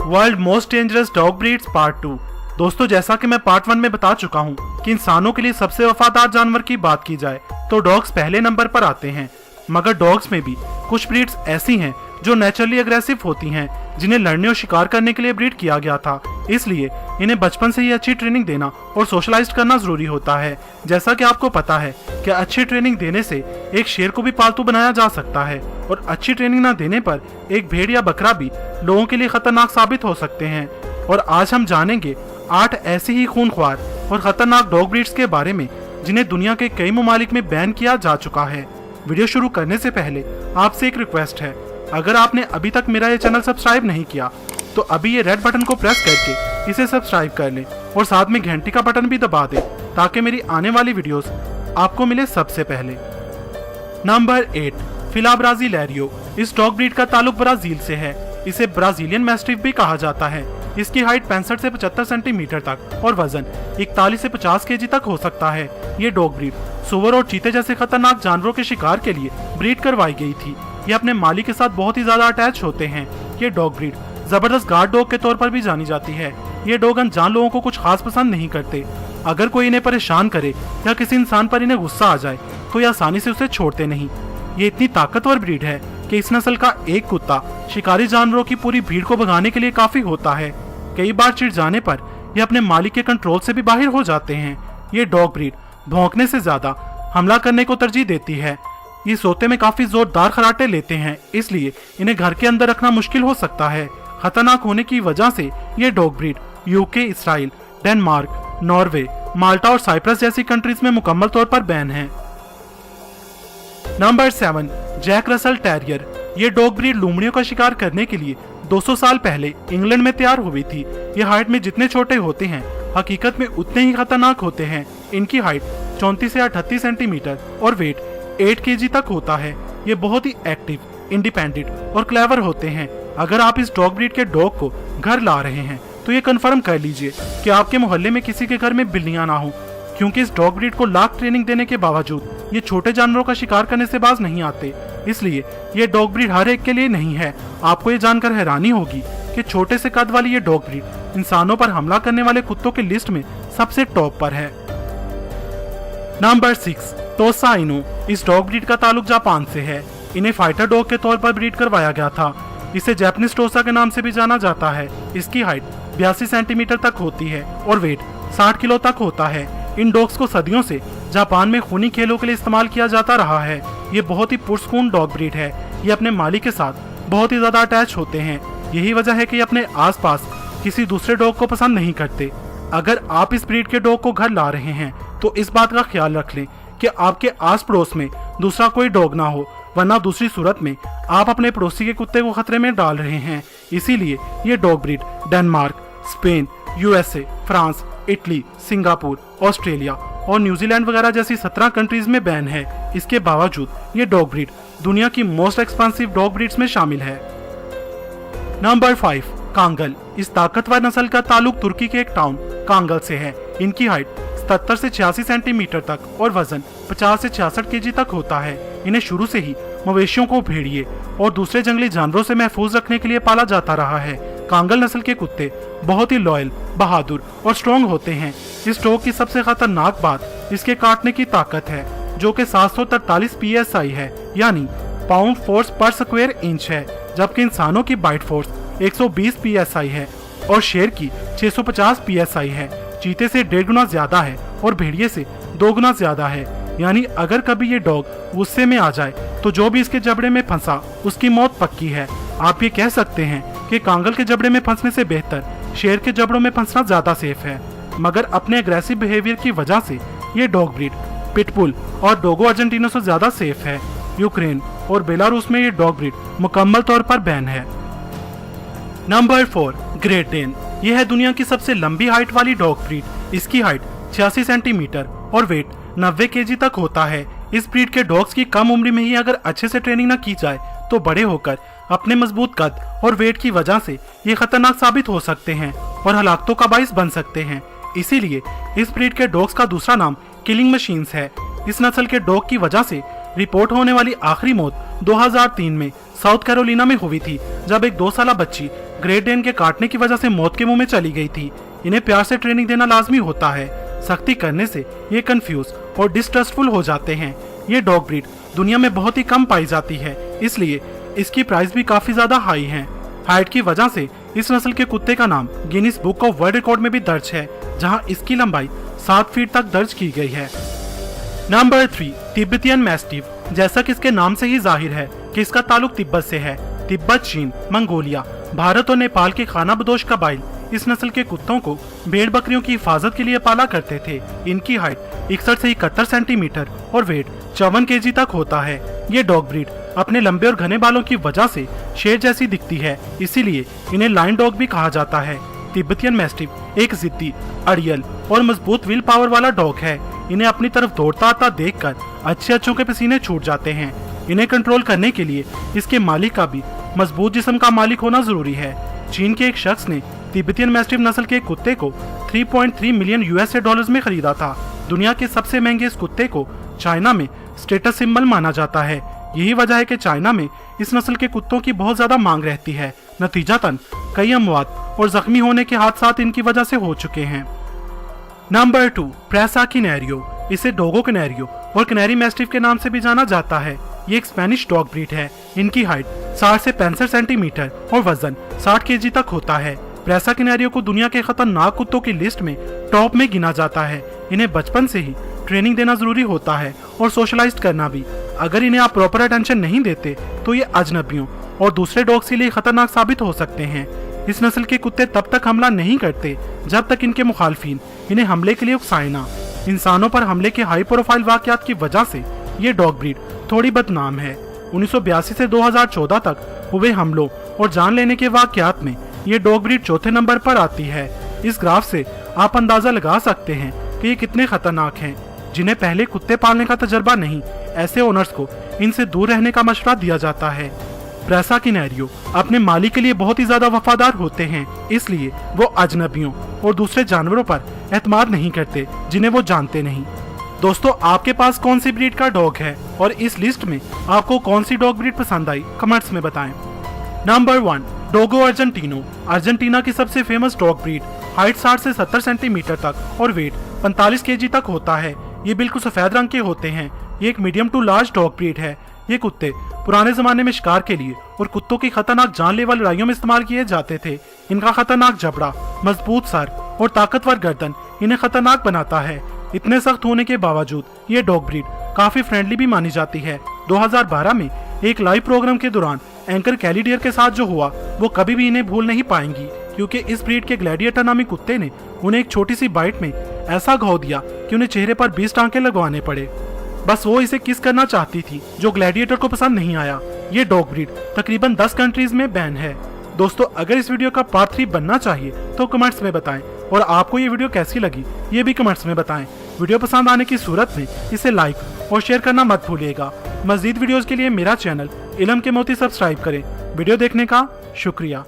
World most dangerous dog breeds part 2। दोस्तों, जैसा कि मैं पार्ट 1 में बता चुका हूं कि इंसानों के लिए सबसे वफादार जानवर की बात की जाए तो डॉग्स पहले नंबर पर आते हैं। मगर डॉग्स में भी कुछ ब्रीड्स ऐसी हैं जो नेचुरली अग्रेसिव होती हैं, जिन्हें लड़ने और शिकार करने के लिए ब्रीड किया गया था। इसलिए इन्हें बचपन से ही अच्छी ट्रेनिंग देना और सोशलाइज करना जरूरी होता है। जैसा कि आपको पता है कि अच्छी ट्रेनिंग देने से एक शेर को भी पालतू बनाया जा सकता है और अच्छी ट्रेनिंग न देने पर एक भेड़ या बकरा भी लोगों के लिए खतरनाक साबित हो सकते हैं। और आज हम जानेंगे 8 ऐसी ही खूनख्वार और खतरनाक डॉग ब्रीड्स के बारे में जिन्हें दुनिया के कई ममालिक में बैन किया जा चुका है। वीडियो शुरू करने से पहले आपसे एक रिक्वेस्ट है, अगर आपने अभी तक मेरा ये चैनल सब्सक्राइब नहीं किया तो अभी ये रेड बटन को प्रेस करके इसे सब्सक्राइब कर लें और साथ में घंटी का बटन भी दबा दें ताकि मेरी आने वाली वीडियोस आपको मिले सबसे पहले। नंबर 8, फिला ब्राजीलेरियो। इस डॉग ब्रीड का ताल्लुक ब्राजील से है। इसे ब्राजीलियन मैस्टिफ भी कहा जाता है। इसकी हाइट 65 से 75 सेंटीमीटर तक और वजन 41 से 50 केजी तक हो सकता है। ये डॉग ब्रीड सुअर और चीते जैसे खतरनाक जानवरों के शिकार के लिए ब्रीड करवाई गई थी। ये अपने मालिक के साथ बहुत ही ज्यादा अटैच होते हैं। ये डॉग ब्रीड जबरदस्त गार्ड डॉग के तौर पर भी जानी जाती है। ये डॉग अनजान लोगों को कुछ खास पसंद नहीं करते। अगर कोई इन्हें परेशान करे या किसी इंसान पर इन्हें गुस्सा आ जाए तो ये आसानी से उसे छोड़ते नहीं। ये इतनी ताकतवर ब्रीड है कि इस नस्ल का एक कुत्ता शिकारी जानवरों की पूरी भीड़ को भगाने के लिए काफी होता है। कई बार चिढ़ जाने पर ये अपने मालिक के कंट्रोल से भी बाहर हो जाते हैं। ये डॉग ब्रीड भौंकने से ज्यादा हमला करने को तरजीह देती है। ये सोते में काफी जोरदार खराटे लेते हैं, इसलिए इन्हें घर के अंदर रखना मुश्किल हो सकता है। खतरनाक होने की वजह से ये dog breed UK, Israel, Denmark, Norway, Malta और साइप्रस जैसी कंट्रीज में मुकम्मल तौर पर बैन है। Number 7, Jack Russell terrier. ये डॉग ब्रीड लोमड़ियों का शिकार करने के लिए 200 साल पहले इंग्लैंड में तैयार हुई थी। ये हाइट में जितने छोटे होते हैं हकीकत में उतने ही खतरनाक होते हैं। इनकी हाइट 34 से 38 सेंटीमीटर और वेट 8 केजी तक होता है। ये बहुत ही एक्टिव, इंडिपेंडेंट और क्लेवर होते हैं। अगर आप इस डॉग ब्रीड के डॉग को घर ला रहे हैं तो ये कंफर्म कर लीजिए कि आपके मोहल्ले में किसी के घर में बिल्लियां ना हो, क्योंकि इस डॉग ब्रीड को लाख ट्रेनिंग देने के बावजूद ये छोटे जानवरों का शिकार करने से बाज नहीं आते। इसलिए ये डॉग ब्रीड हर एक के लिए नहीं है। आपको ये जानकर हैरानी होगी कि छोटे से कद वाली ये डॉग ब्रीड इंसानों पर हमला करने वाले कुत्तों की लिस्ट में सबसे टॉप पर है। नंबर 6, टोसा इनु। इस डॉग ब्रीड का ताल्लुक जापान से है। इन्हें फाइटर डॉग के तौर पर ब्रीड करवाया गया था। इसे जैपनीज टोसा के नाम से भी जाना जाता है। इसकी हाइट 82 सेंटीमीटर तक होती है और वेट 60 किलो तक होता है। इन डॉग्स को सदियों से जापान में खूनी खेलों के लिए इस्तेमाल किया जाता रहा है। ये बहुत ही पुरस्कून डॉग ब्रीड है। ये अपने मालिक के साथ बहुत ही ज्यादा अटैच होते हैं। यही वजह है कि ये अपने आसपास किसी दूसरे डॉग को पसंद नहीं करते। अगर आप इस ब्रीड के डॉग को घर ला रहे हैं तो इस बात का ख्याल रख लें कि आपके आस पड़ोस में दूसरा कोई डॉग ना हो, वरना दूसरी सूरत में आप अपने पड़ोसी के कुत्ते को खतरे में डाल रहे हैं। इसीलिए ये dog breed Denmark, Spain, USA, France, Italy, Singapore, Australia और न्यूजीलैंड वगैरह जैसी 17 कंट्रीज में बैन है। इसके बावजूद ये डॉग ब्रीड दुनिया की मोस्ट एक्सपेंसिव डॉग ब्रीड्स में शामिल है। Number 5, Kangal. इस ताकतवर नस्ल का ताल्लुक तुर्की के एक टाउन कांगल से है। इनकी हाइट 77 से 86 सेंटीमीटर तक और वजन 50 से 66 केजी तक होता है। इन्हें शुरू से ही मवेशियों को भेड़िए और दूसरे जंगली जानवरों से महफूज रखने के लिए पाला जाता रहा है। कांगल नस्ल के कुत्ते बहुत ही लॉयल, बहादुर और स्ट्रॉन्ग होते हैं। इस डॉग की सबसे खतरनाक बात इसके काटने की ताकत है, जो कि 743 PSI है, यानी पाउंड फोर्स पर स्क्वायर इंच है, जबकि इंसानों की बाइट फोर्स 120 PSI है और शेर की 650 PSI है। चीते से 1.5 गुना ज्यादा है और भेड़िए से 2 गुना ज्यादा है। यानी अगर कभी ये डॉग गुस्से में आ जाए तो जो भी इसके जबड़े में फंसा उसकी मौत पक्की है। आप ये कह सकते हैं कि कांगल के जबड़े में फंसने से बेहतर शेर के जबड़ों में फंसना ज्यादा सेफ है। मगर अपने अग्रेसिव बिहेवियर की वजह से ये डॉग ब्रीड पिटबुल और डोगो अर्जेंटिनो से ज्यादा सेफ है। यूक्रेन और बेलारूस में ये डॉग ब्रीड मुकम्मल तौर पर बैन है। Number 4, Great Dane. यह है दुनिया की सबसे लंबी हाइट वाली डॉग ब्रीड। इसकी हाइट 86 सेंटीमीटर और वेट 90 केजी तक होता है। इस ब्रीड के डॉग्स की कम उम्र में ही अगर अच्छे से ट्रेनिंग न की जाए तो बड़े होकर अपने मजबूत कद और वेट की वजह से ये खतरनाक साबित हो सकते हैं और हलाकतों का बाइस बन सकते हैं। इसीलिए इस ब्रीड के डॉग्स का दूसरा नाम किलिंग मशीन्स है। इस नस्ल के डॉग की वजह से रिपोर्ट होने वाली आखिरी मौत 2003 में साउथ कैरोलिना में हुई थी, जब एक 2 साल बच्ची ग्रेट डेन के काटने की वजह से मौत के मुंह में चली गई थी। इन्हें प्यार से ट्रेनिंग देना लाजमी होता है, सख्ती करने से ये कंफ्यूज और डिस्ट्रस्टफुल हो जाते हैं। ये डॉग ब्रीड दुनिया में बहुत ही कम पाई जाती है, इसलिए इसकी प्राइस भी काफी ज्यादा हाई है। हाइट की वजह से इस नस्ल के कुत्ते का नाम Guinness book of world record में भी दर्ज है, जहां इसकी लंबाई 7 फीट तक दर्ज की गई है। Number 3, Tibetan mastiff. जैसा कि इसके नाम से ही जाहिर है कि इसका ताल्लुक तिब्बत से है। तिब्बत, चीन, मंगोलिया, भारत और नेपाल के खानाबदोश कबाइल इस नस्ल के कुत्तों को भेड़ बकरियों की हिफाजत के लिए पाला करते थे। इनकी हाइट 61 से 71 सेंटीमीटर और वेट 54 केजी तक होता है। ये डॉग ब्रीड अपने लंबे और घने बालों की वजह से शेर जैसी दिखती है, इसीलिए इन्हें लायन डॉग भी कहा जाता है। तिब्बतियन मैस्टिफ एक जिद्दी, अड़ियल और मजबूत विल पावर वाला डॉग है। इन्हें अपनी तरफ दौड़ता आता देखकर अच्छे के पसीने छूट जाते हैं। इन्हें कंट्रोल करने के लिए इसके मालिक का भी मजबूत जिस्म का मालिक होना जरूरी है। चीन के एक शख्स ने तिब्बतियन मैस्टिफ नस्ल के कुत्ते को 3.3 मिलियन यूएसए डॉलर्स में खरीदा था। दुनिया के सबसे महंगे इस कुत्ते को चाइना में स्टेटस सिंबल माना जाता है। यही वजह है कि चाइना में इस नस्ल के कुत्तों की बहुत ज्यादा मांग रहती है। नतीजतन कई अमवात और जख्मी होने के हादसात इनकी वजह से हो चुके हैं। नंबर 2, प्रेसा कैनेरियो। इसे डोगो कैनेरियो और कैनेरी मैस्टिफ के नाम से भी जाना जाता है। ये एक स्पेनिश डॉग ब्रीड है। इनकी हाइट 60 से 65 सेंटीमीटर और वजन 60 केजी तक होता है। प्रेसा कैनेरियो को दुनिया के खतरनाक कुत्तों की लिस्ट में टॉप में गिना जाता है। इन्हें बचपन से ही ट्रेनिंग देना जरूरी होता है और सोशलाइज करना भी। अगर इन्हें आप प्रॉपर अटेंशन नहीं देते तो ये अजनबियों और दूसरे डॉग्स के लिए खतरनाक साबित हो सकते हैं। इस नस्ल के कुत्ते तब तक हमला नहीं करते जब तक इनके मुखालफिन इन्हें हमले के लिए उकसाए ना। इंसानों पर हमले के हाई प्रोफाइल वाकयात की वजह से ये डॉग ब्रीड थोड़ी बदनाम है। 1982 से 2014 तक हुए हमलों और जान लेने के वाकयात में ये डॉग ब्रीड चौथे नंबर पर आती है। इस ग्राफ से आप अंदाजा लगा सकते हैं कि ये कितने खतरनाक हैं। जिन्हें पहले कुत्ते पालने का तजर्बा नहीं, ऐसे ओनर्स को इनसे दूर रहने का मशवरा दिया जाता है। प्रेसा कैनेरियो अपने मालिक के लिए बहुत ही ज्यादा वफादार होते हैं, इसलिए वो अजनबियों और दूसरे जानवरों पर एतमाद नहीं करते जिन्हें वो जानते नहीं। दोस्तों, आपके पास कौन सी ब्रीड का डॉग है और इस लिस्ट में आपको कौन सी डॉग ब्रीड पसंद आई, कमेंट्स में बताएं। Number 1, डोगो Argentino. अर्जेंटीना की सबसे फेमस डॉग ब्रीड। हाइट 60 से 70 सेंटीमीटर तक और वेट 45 केजी तक होता है। ये बिल्कुल सफेद रंग के होते हैं। ये एक medium to large dog breed है। ये कुत्ते पुराने जमाने में शिकार के लिए और कुत्तों की खतरनाक जानलेवा लड़ाइयों में इस्तेमाल किए जाते थे। इनका खतरनाक जबड़ा, मजबूत सर और ताकतवर गर्दन इन्हें खतरनाक बनाता है। इतने सख्त होने के बावजूद ये डॉग ब्रीड काफी फ्रेंडली भी मानी जाती है। 2012 में एक लाइव प्रोग्राम के दौरान एंकर कैली डियर के साथ जो हुआ वो कभी भी इन्हें भूल नहीं पाएंगी, क्योंकि इस ब्रीड के ग्लैडिएटर नामी कुत्ते ने उन्हें एक छोटी सी बाइट में ऐसा घाव दिया कि उन्हें चेहरे पर 20 टांके लगवाने पड़े। बस वो इसे किस करना चाहती थी, जो ग्लैडिएटर को पसंद नहीं आया। ये डॉग ब्रीड तकरीबन 10 कंट्रीज में बैन है। दोस्तों, अगर इस वीडियो का पार्ट 3 बनना चाहिए तो कमेंट्स में बताएं, और आपको ये वीडियो कैसी लगी ये भी कमेंट्स में बताएं। वीडियो पसंद आने की सूरत में इसे लाइक और शेयर करना मत भूलिएगा। मज़ीद वीडियोस के लिए मेरा चैनल इल्म के मोती सब्सक्राइब करें। वीडियो देखने का शुक्रिया।